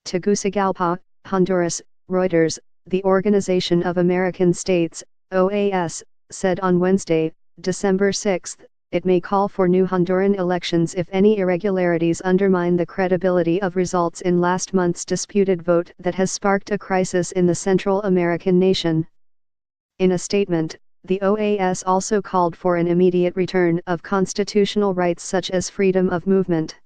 Tegucigalpa, Honduras. Reuters, the Organization of American States, OAS, said on Wednesday, December 6, it may call for new Honduran elections if any irregularities undermine the credibility of results in last month's disputed vote that has sparked a crisis in the Central American nation. In a statement, the OAS also called for an immediate return of constitutional rights such as freedom of movement.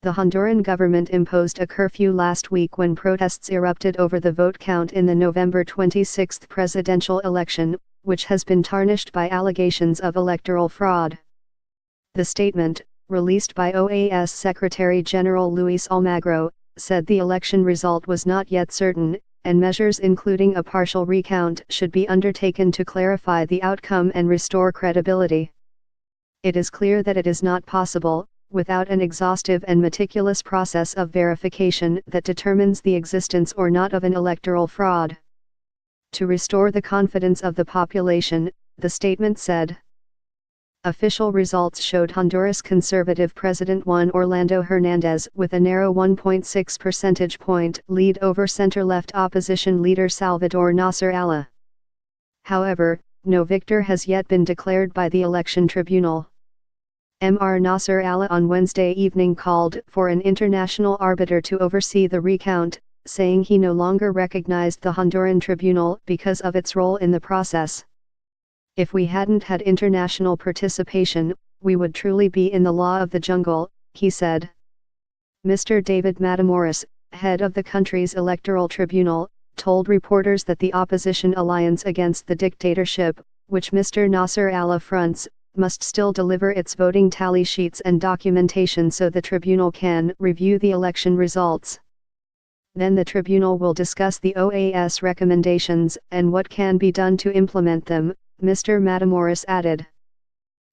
The Honduran government imposed a curfew last week when protests erupted over the vote count in the November 26 presidential election, which has been tarnished by allegations of electoral fraud. The statement, released by OAS Secretary General Luis Almagro, said the election result was not yet certain, and measures including a partial recount should be undertaken to clarify the outcome and restore credibility. It is clear that it is not possible, without an exhaustive and meticulous process of verification that determines the existence or not of an electoral fraud, to restore the confidence of the population, the statement said. Official results showed Honduras conservative President Juan Orlando Hernández with a narrow 1.6 percentage point lead over center-left opposition leader Salvador Nasser Allah. However, no victor has yet been declared by the election tribunal. Mr. Nasser Allah on Wednesday evening called for an international arbiter to oversee the recount, saying he no longer recognized the Honduran tribunal because of its role in the process. If we hadn't had international participation, we would truly be in the law of the jungle, he said. Mr. David Matamoros, head of the country's electoral tribunal, told reporters that the opposition alliance against the dictatorship, which Mr. Nasser Allah fronts, must still deliver its voting tally sheets and documentation so the tribunal can review the election results. Then the tribunal will discuss the OAS recommendations and what can be done to implement them, Mr. Matamoros added.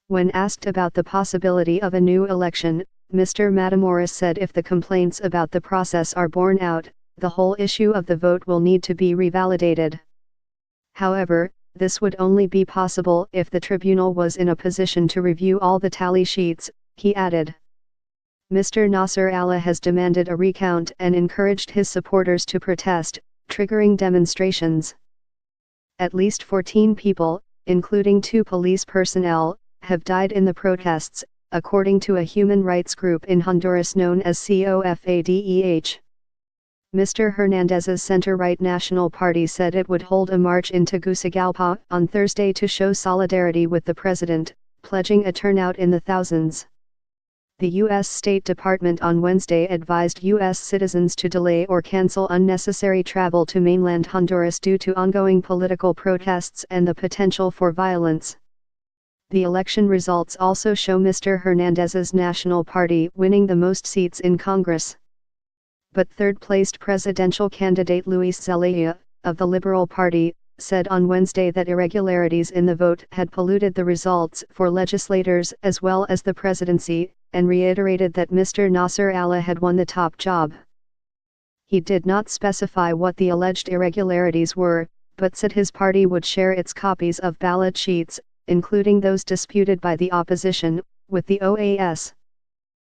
When asked about the possibility of a new election, Mr. Matamoros said if the complaints about the process are borne out, the whole issue of the vote will need to be revalidated. However, this would only be possible if the tribunal was in a position to review all the tally sheets, he added. Mr. Nasser Allah has demanded a recount and encouraged his supporters to protest, triggering demonstrations. At least 14 people, including 2 police personnel, have died in the protests, according to a human rights group in Honduras known as COFADEH. Mr. Hernández's center-right National Party said it would hold a march in Tegucigalpa on Thursday to show solidarity with the president, pledging a turnout in the thousands. The U.S. State Department on Wednesday advised U.S. citizens to delay or cancel unnecessary travel to mainland Honduras due to ongoing political protests and the potential for violence. The election results also show Mr. Hernández's National Party winning the most seats in Congress. But third-placed presidential candidate Luis Zelaya, of the Liberal Party, said on Wednesday that irregularities in the vote had polluted the results for legislators as well as the presidency, and reiterated that Mr. Nasser Allah had won the top job. He did not specify what the alleged irregularities were, but said his party would share its copies of ballot sheets, including those disputed by the opposition, with the OAS.